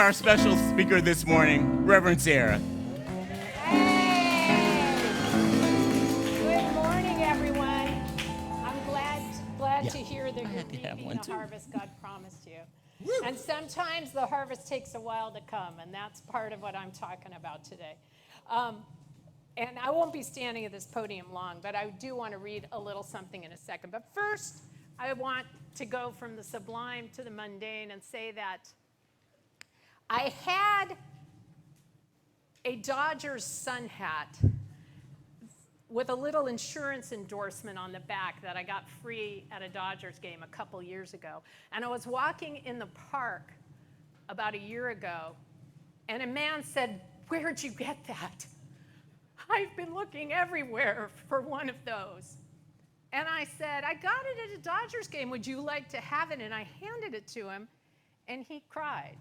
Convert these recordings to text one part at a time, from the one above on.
our special speaker this morning, Reverend Sara. Hey! Good morning, everyone. I'm glad to hear that you're reaping the harvest God promised you. Woo. And sometimes the harvest takes a while to come, and that's part of what I'm talking about today. And I won't be standing at this podium long, but I do want to read a little something in a second. But first, I want to go from the sublime to the mundane and say that I had a Dodgers sun hat with a little insurance endorsement on the back that I got free at a Dodgers game a couple years ago. And I was walking in the park about a year ago, and a man said, "Where'd you get that?" I've been looking everywhere for one of those. And I said, "I got it at a Dodgers game. Would you like to have it?" And I handed it to him, and he cried.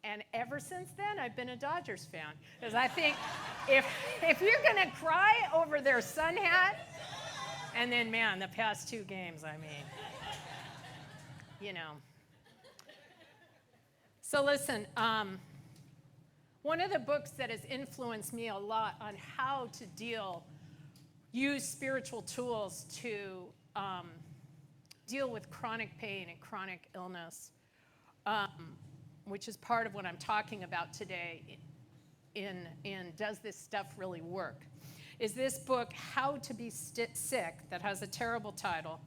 And ever since then, I've been a Dodgers fan. Because I think if you're going to cry over their sun hat, and then, man, the past two games, I mean, you know. So listen, one of the books that has influenced me a lot on how to use spiritual tools to deal with chronic pain and chronic illness, which is part of what I'm talking about today in Does This Stuff Really Work, is this book, How to Be Sick, that has a terrible title.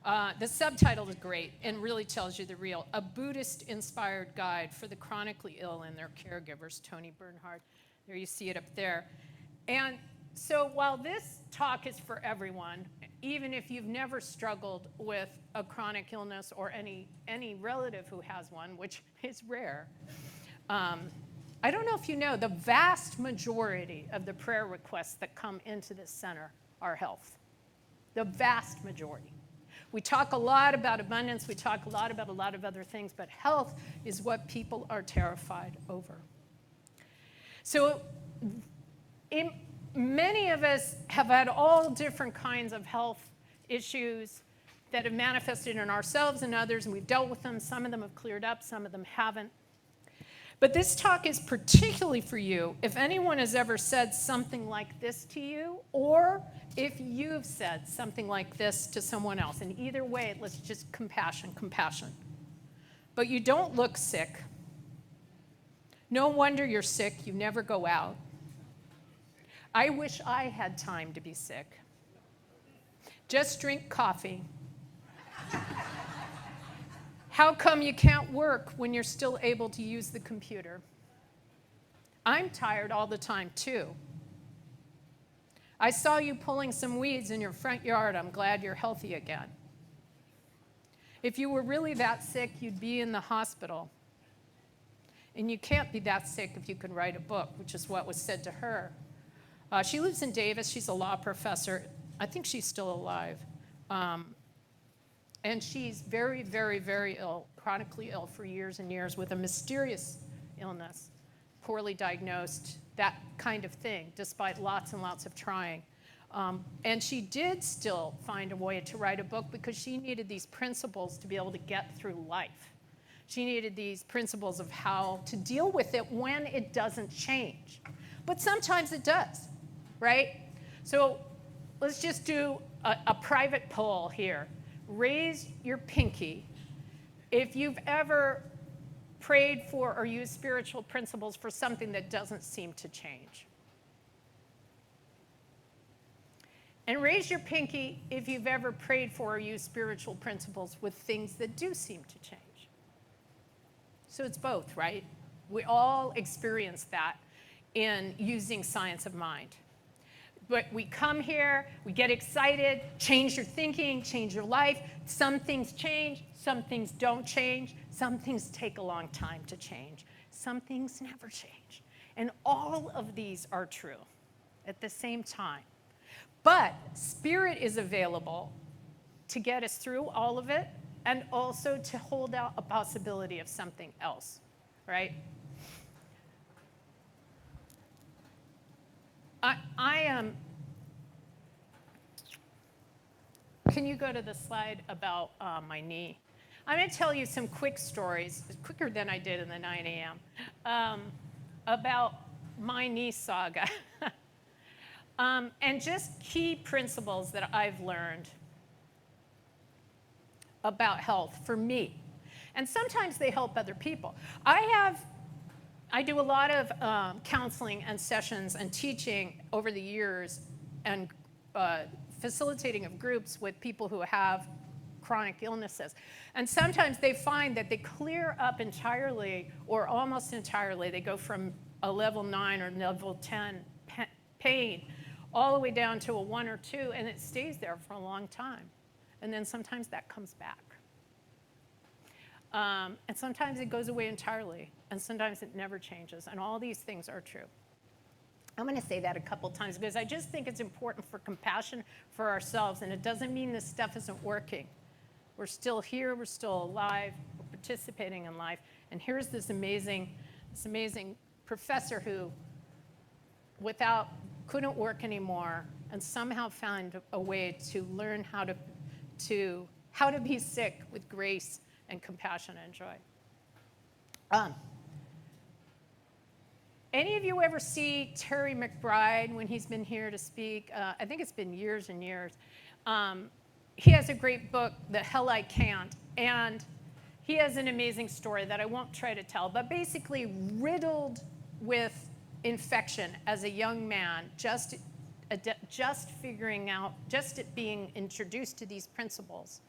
The subtitle is great and really tells you the real. A Buddhist-inspired guide for the chronically ill and their caregivers, Tony Bernhard. There you see it up there. And so while this talk is for everyone, even if you've never struggled with a chronic illness or any relative who has one, which is rare, I don't know if you know, the vast majority of the prayer requests that come into this center are health. The vast majority. We talk a lot about abundance, we talk a lot about a lot of other things, but health is what people are terrified over. So many of us have had all different kinds of health issues that have manifested in ourselves and others, and we've dealt with them. Some of them have cleared up, some of them haven't. But this talk is particularly for you if anyone has ever said something like this to you, or if you've said something like this to someone else. And either way, let's just compassion. But you don't look sick. No wonder you're sick. You never go out. I wish I had time to be sick. Just drink coffee. How come you can't work when you're still able to use the computer? I'm tired all the time, too. I saw you pulling some weeds in your front yard. I'm glad you're healthy again. If you were really that sick, you'd be in the hospital. And you can't be that sick if you can write a book, which is what was said to her. She lives in Davis. She's a law professor. I think she's still alive. And she's very, very, very ill, chronically ill for years and years with a mysterious illness, poorly diagnosed, that kind of thing, despite lots and lots of trying. And she did still find a way to write a book because she needed these principles to be able to get through life. She needed these principles of how to deal with it when it doesn't change. But sometimes it does, right? So let's just do a private poll here. Raise your pinky if you've ever prayed for or used spiritual principles for something that doesn't seem to change. And raise your pinky if you've ever prayed for or used spiritual principles with things that do seem to change. So it's both, right? We all experience that in using science of mind. But we come here, we get excited, change your thinking, change your life. Some things change, some things don't change. Some things take a long time to change. Some things never change. And all of these are true at the same time. But Spirit is available to get us through all of it and also to hold out a possibility of something else, right? I am. Can you go to the slide about my knee? I'm going to tell you some quick stories, quicker than I did in the 9 a.m., about my knee saga. And just key principles that I've learned about health for me. And sometimes they help other people. I do a lot of counseling and sessions and teaching over the years and facilitating of groups with people who have chronic illnesses. And sometimes they find that they clear up entirely or almost entirely. They go from a level 9 or level 10 pain all the way down to a 1 or 2, and it stays there for a long time. And then sometimes that comes back. And sometimes it goes away entirely, and sometimes it never changes. And all these things are true. I'm going to say that a couple times because I just think it's important for compassion for ourselves, and it doesn't mean this stuff isn't working. We're still here, we're still alive, we're participating in life. And here's this amazing professor who couldn't work anymore and somehow found a way to learn how to be sick with grace and compassion and joy. Any of you ever see Terry McBride when he's been here to speak? I think it's been years and years. He has a great book, The Hell I Can't, and he has an amazing story that I won't try to tell, but basically riddled with infection as a young man, just figuring out, just being introduced to these principles.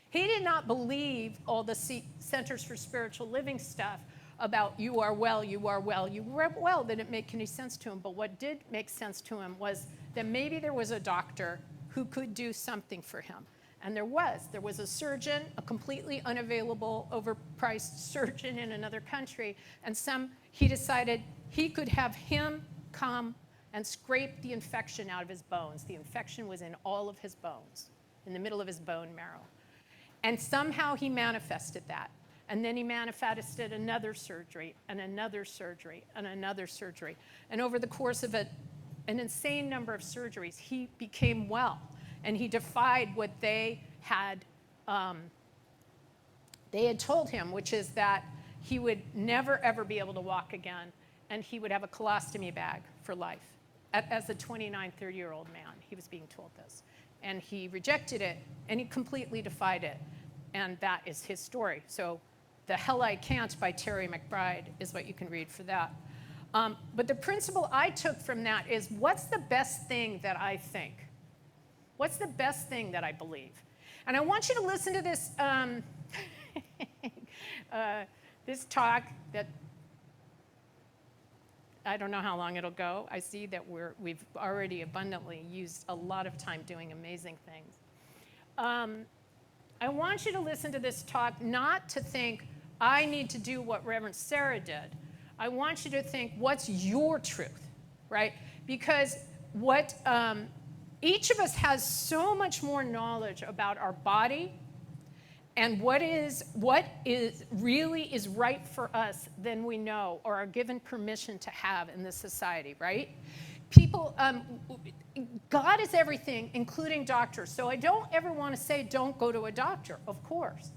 He did not believe all the Centers for Spiritual Living stuff about you are well, you are well, you are well. That didn't make any sense to him. But what did make sense to him was that maybe there was a doctor who could do something for him. And there was a surgeon, a completely unavailable, overpriced surgeon in another country. And he decided he could have him come and scrape the infection out of his bones. The infection was in all of his bones, in the middle of his bone marrow. And somehow he manifested that. And then he manifested another surgery, and another surgery, and another surgery. And over the course of an insane number of surgeries, he became well. And he defied what they had told him, which is that he would never, ever be able to walk again, and he would have a colostomy bag for life. As a 29, 30-year-old man, he was being told this. And he rejected it, and he completely defied it. And that is his story. So The Hell I Can't by Terry McBride is what you can read for that. But the principle I took from that is, what's the best thing that I think? What's the best thing that I believe? And I want you to listen to this, this talk that I don't know how long it'll go. I see that we've already abundantly used a lot of time doing amazing things. I want you to listen to this talk, not to think, I need to do what Reverend Sara did. I want you to think, what's your truth, right? Because each of us has so much more knowledge about our body and what really is right for us than we know or are given permission to have in this society, right? People, God is everything, including doctors. So I don't ever want to say don't go to a doctor, of course.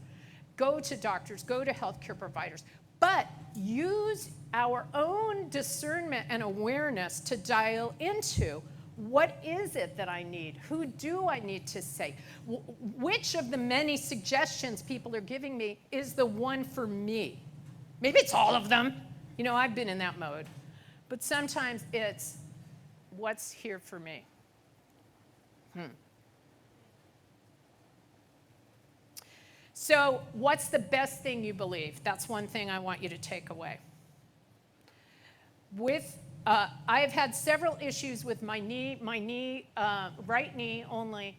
Go to doctors, go to healthcare providers. But use our own discernment and awareness to dial into, what is it that I need? Who do I need to say? Which of the many suggestions people are giving me is the one for me? Maybe it's all of them. You know, I've been in that mode. But sometimes it's, what's here for me? So what's the best thing you believe? That's one thing I want you to take away. I've had several issues with my knee, right knee only,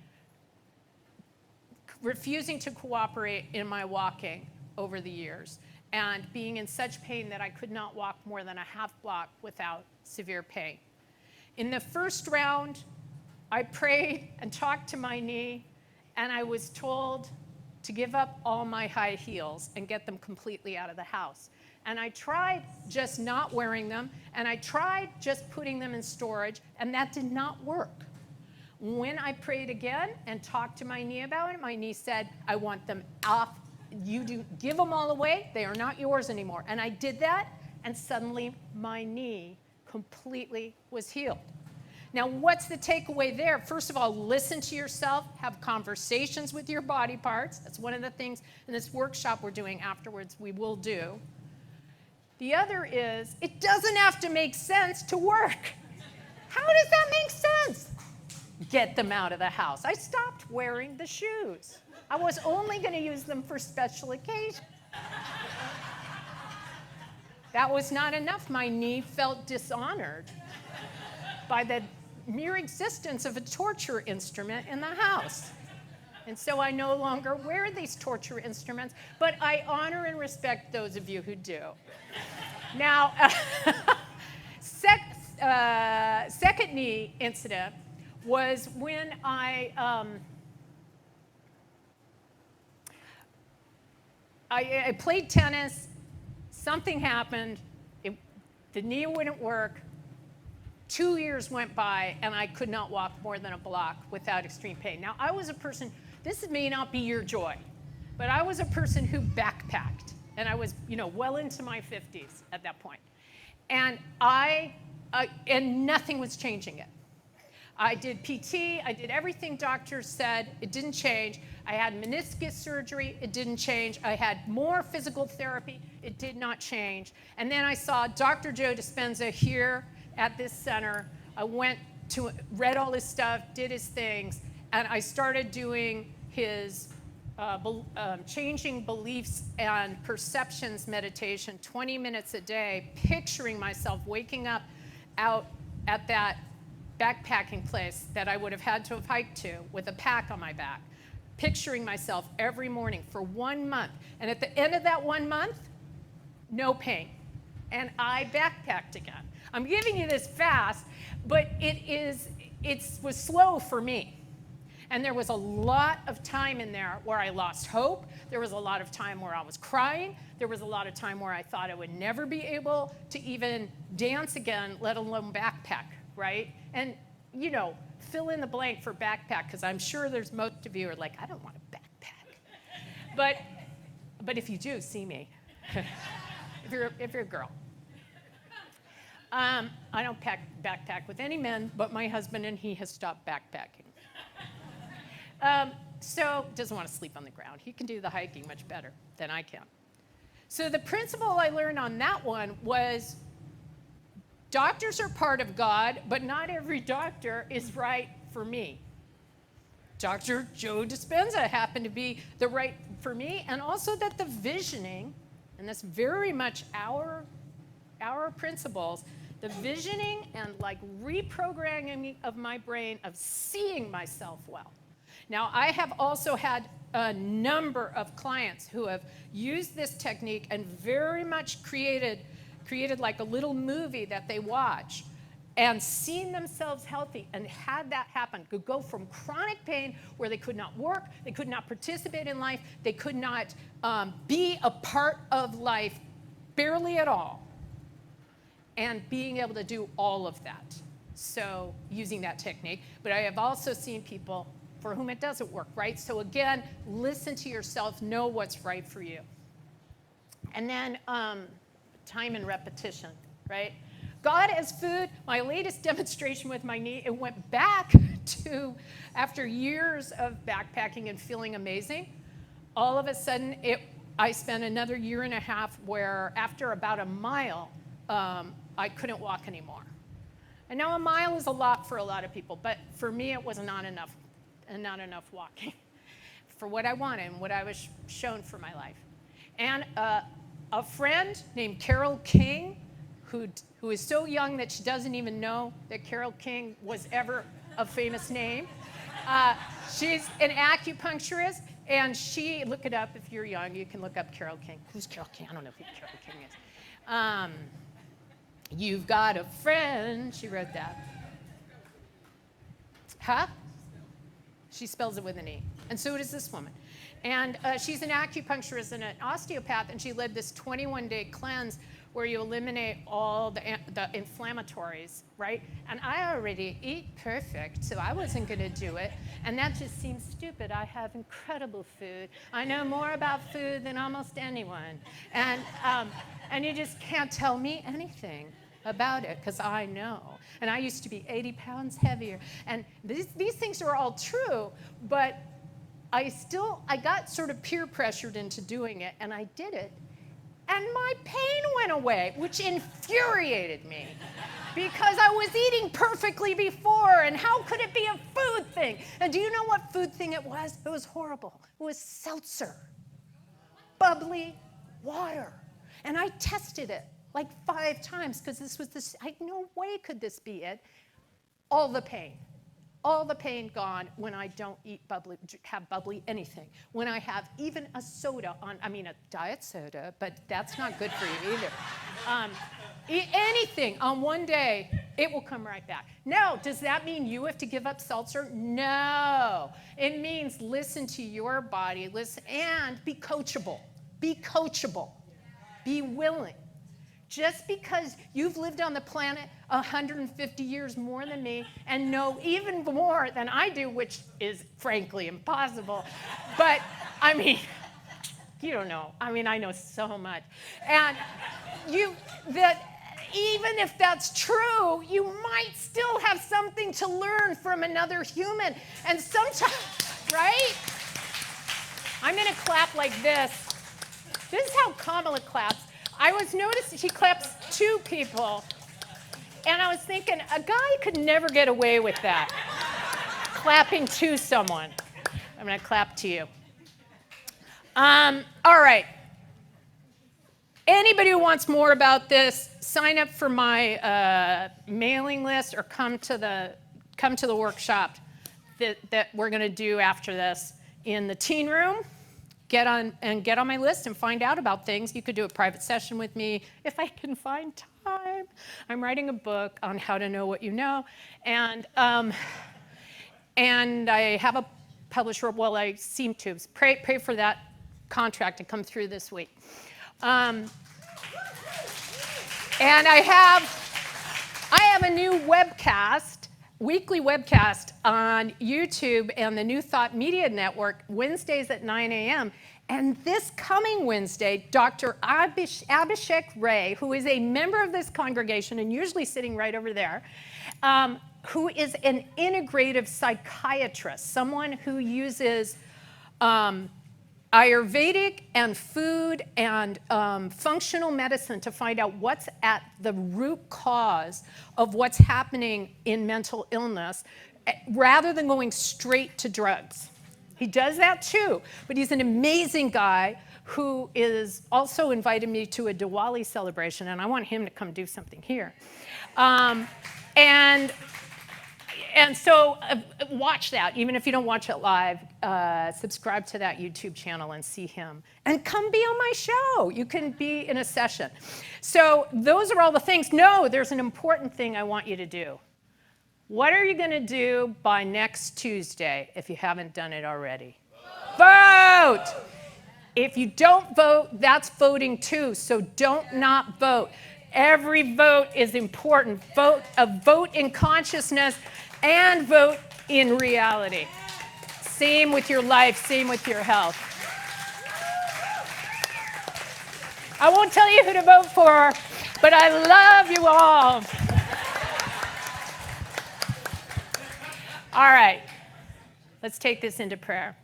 refusing to cooperate in my walking over the years, and being in such pain that I could not walk more than a half block without severe pain. In the first round, I prayed and talked to my knee, and I was told to give up all my high heels and get them completely out of the house. And I tried just not wearing them, and I tried just putting them in storage, and that did not work. When I prayed again and talked to my knee about it, my knee said, I want them off give them all away. They are not yours anymore. And I did that, and suddenly my knee completely was healed. Now, what's the takeaway there? First of all, listen to yourself, have conversations with your body parts. That's one of the things in this workshop we're doing afterwards we will do. The other is, it doesn't have to make sense to work. How does that make sense? Get them out of the house. I stopped wearing the shoes. I was only going to use them for special occasions. That was not enough. My knee felt dishonored by the mere existence of a torture instrument in the house. And so I no longer wear these torture instruments, but I honor and respect those of you who do. Now, second knee incident was when I played tennis. Something happened. The knee wouldn't work. 2 years went by, and I could not walk more than a block without extreme pain. Now, I was a person, this may not be your joy, but I was a person who backpacked, and I was, well into my 50s at that point. And and nothing was changing it. I did PT, I did everything doctors said, it didn't change. I had meniscus surgery, it didn't change. I had more physical therapy, it did not change. And then I saw Dr. Joe Dispenza here at this center. I read all his stuff, did his things, and I started doing his changing beliefs and perceptions meditation 20 minutes a day, picturing myself waking up out at that backpacking place that I would have had to have hiked to with a pack on my back, picturing myself every morning for 1 month. And at the end of that 1 month, no pain. And I backpacked again. I'm giving you this fast, but it was slow for me. And there was a lot of time in there where I lost hope. There was a lot of time where I was crying. There was a lot of time where I thought I would never be able to even dance again, let alone backpack, right? And, fill in the blank for backpack, because I'm sure there's most of you are like, I don't want to backpack. But if you do, see me. if you're a girl. I don't backpack with any men but my husband, and he has stopped backpacking. So doesn't want to sleep on the ground. He can do the hiking much better than I can. So the principle I learned on that one was doctors are part of God, but not every doctor is right for me. Dr. Joe Dispenza happened to be the right for me, and also that the visioning, and that's very much our principles, the visioning and reprogramming of my brain of seeing myself well. Now, I have also had a number of clients who have used this technique and very much created like a little movie that they watch and seen themselves healthy and had that happen. Could go from chronic pain where they could not work, they could not participate in life, they could not be a part of life barely at all, and being able to do all of that. So using that technique. But I have also seen people for whom it doesn't work, right? So again, listen to yourself, know what's right for you. And then time and repetition, right? God as food, my latest demonstration with my knee, it went back to, after years of backpacking and feeling amazing, all of a sudden I spent another 1.5 years where after about a mile, I couldn't walk anymore. And now a mile is a lot for a lot of people, but for me it was not enough walking for what I wanted and what I was shown for my life. And a friend named Carol King, who is so young that she doesn't even know that Carol King was ever a famous name. She's an acupuncturist, and look it up if you're young, you can look up Carol King. Who's Carol King? I don't know who Carol King is. You've got a friend, she wrote that. Huh? She spells it with an E. And so does this woman. And she's an acupuncturist and an osteopath, and she led this 21-day cleanse where you eliminate all the inflammatories, right? And I already eat perfect, so I wasn't going to do it. And that just seems stupid. I have incredible food. I know more about food than almost anyone. And you just can't tell me anything about it, because I know. And I used to be 80 pounds heavier. And these things are all true, but I got sort of peer pressured into doing it, and I did it. And my pain went away, which infuriated me, because I was eating perfectly before, and how could it be a food thing? And do you know what food thing it was? It was horrible. It was seltzer, bubbly water. And I tested it like 5 times, because no way could this be it. All the pain gone when I don't have bubbly anything. When I have even a soda a diet soda, but that's not good for you either. Eat anything on one day, it will come right back. Now, does that mean you have to give up seltzer? No. It means listen to your body, and be coachable. Be coachable. Be willing. Just because you've lived on the planet 150 years more than me and know even more than I do, which is frankly impossible, but you don't know. I know so much. And even if that's true, you might still have something to learn from another human. And sometimes, right? I'm going to clap like this. This is how Kamala claps. I was noticing she claps 2 people. And I was thinking, a guy could never get away with that. Clapping to someone. I'm going to clap to you. All right. Anybody who wants more about this, sign up for my mailing list, or come to the workshop that we're going to do after this in the teen room. Get on my list and find out about things. You could do a private session with me if I can find time. I'm writing a book on how to know what you know, and I have a publisher. Well, I seem to. Pray for that contract to come through this week. And I have a new weekly webcast on YouTube and the New Thought Media Network, Wednesdays at 9 a.m. And this coming Wednesday, Dr. Abhishek Ray, who is a member of this congregation and usually sitting right over there, who is an integrative psychiatrist, someone who uses Ayurvedic and food and functional medicine to find out what's at the root cause of what's happening in mental illness, rather than going straight to drugs. He does that too, but he's an amazing guy who is also invited me to a Diwali celebration, and I want him to come do something here. And so watch that. Even if you don't watch it live, subscribe to that YouTube channel and see him. And come be on my show. You can be in a session. So those are all the things. No, there's an important thing I want you to do. What are you going to do by next Tuesday if you haven't done it already? Vote! If you don't vote, that's voting too. So don't not vote. Every vote is important. Vote in consciousness and vote in reality. Same with your life, same with your health. I won't tell you who to vote for, but I love you all. All right, let's take this into prayer.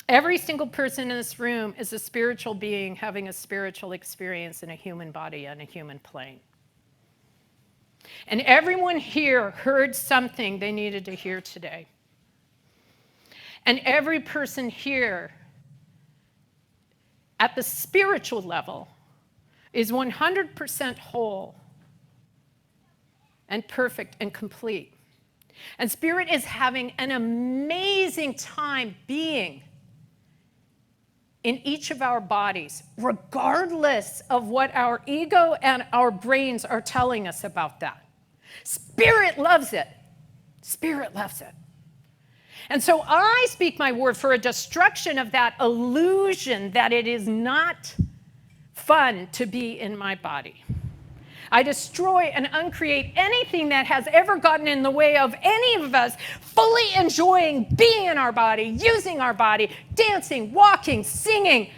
Every single person in this room is a spiritual being having a spiritual experience in a human body on a human plane. And everyone here heard something they needed to hear today. And every person here at the spiritual level is 100% whole and perfect and complete. And Spirit is having an amazing time being in each of our bodies, regardless of what our ego and our brains are telling us about that. Spirit loves it. Spirit loves it. And so I speak my word for a destruction of that illusion that it is not fun to be in my body. I destroy and uncreate anything that has ever gotten in the way of any of us fully enjoying being in our body, using our body, dancing, walking, singing,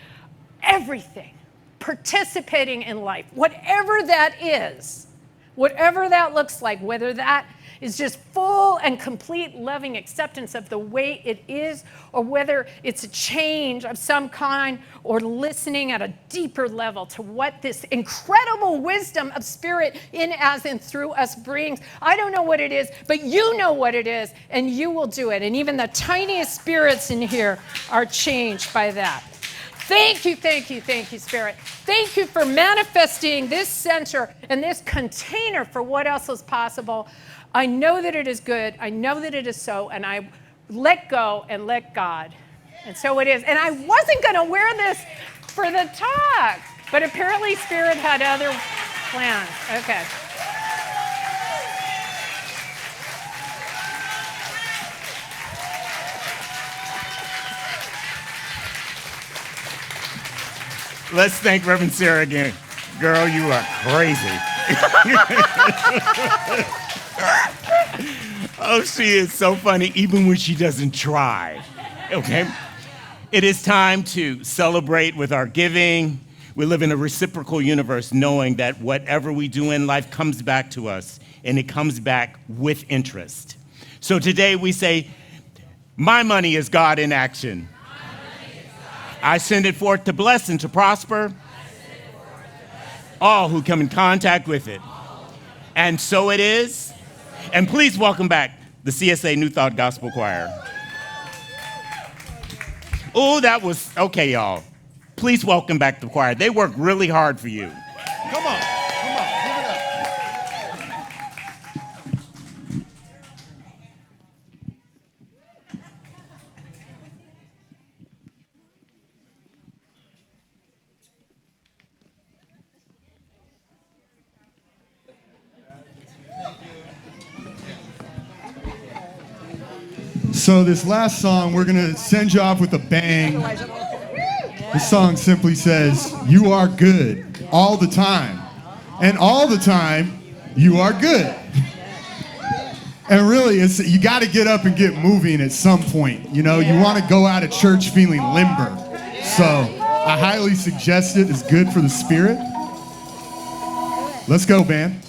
everything, participating in life, whatever that is, whatever that looks like, whether that is just full and complete loving acceptance of the way it is, or whether it's a change of some kind, or listening at a deeper level to what this incredible wisdom of Spirit in, as, and through us brings. I don't know what it is, but you know what it is, and you will do it. And even the tiniest spirits in here are changed by that. Thank you, thank you, thank you, Spirit. Thank you for manifesting this center and this container for what else is possible. I know that it is good. I know that it is so, and I let go and let God. And so it is. And I wasn't going to wear this for the talk, but apparently Spirit had other plans. Okay. Let's thank Reverend Sara again. Girl, you are crazy. Oh, she is so funny, even when she doesn't try. Okay? It is time to celebrate with our giving. We live in a reciprocal universe, knowing that whatever we do in life comes back to us, and it comes back with interest. So today we say, my money is God in action. I send it forth to bless and to prosper all who come in contact with it. And so it is. And please welcome back the CSA New Thought Gospel Choir. Oh, that was, okay, y'all. Please welcome back the choir. They work really hard for you. Come on, give it up. So this last song, we're going to send you off with a bang. This song simply says, you are good all the time. And all the time, you are good. And really, you got to get up and get moving at some point. You know, you want to go out of church feeling limber. So I highly suggest it. It's good for the spirit. Let's go, band.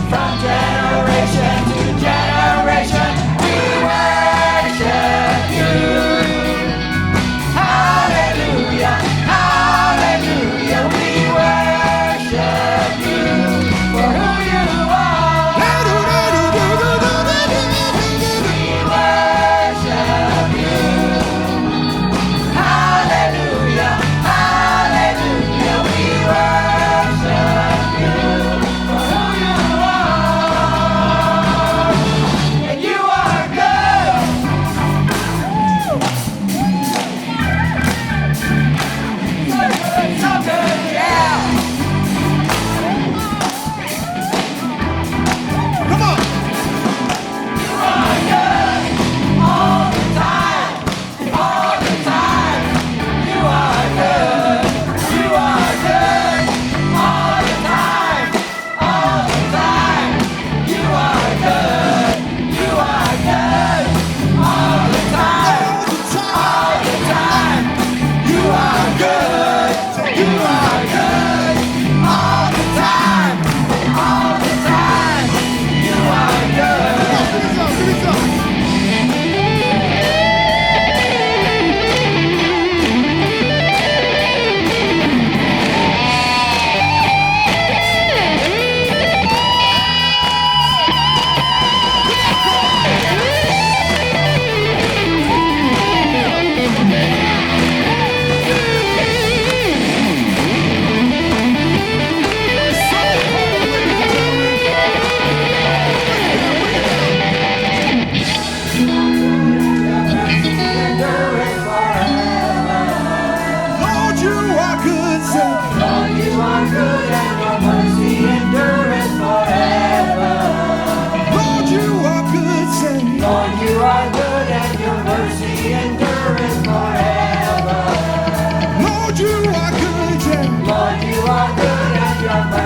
From generation to generation, we worship. Lord, you are good and your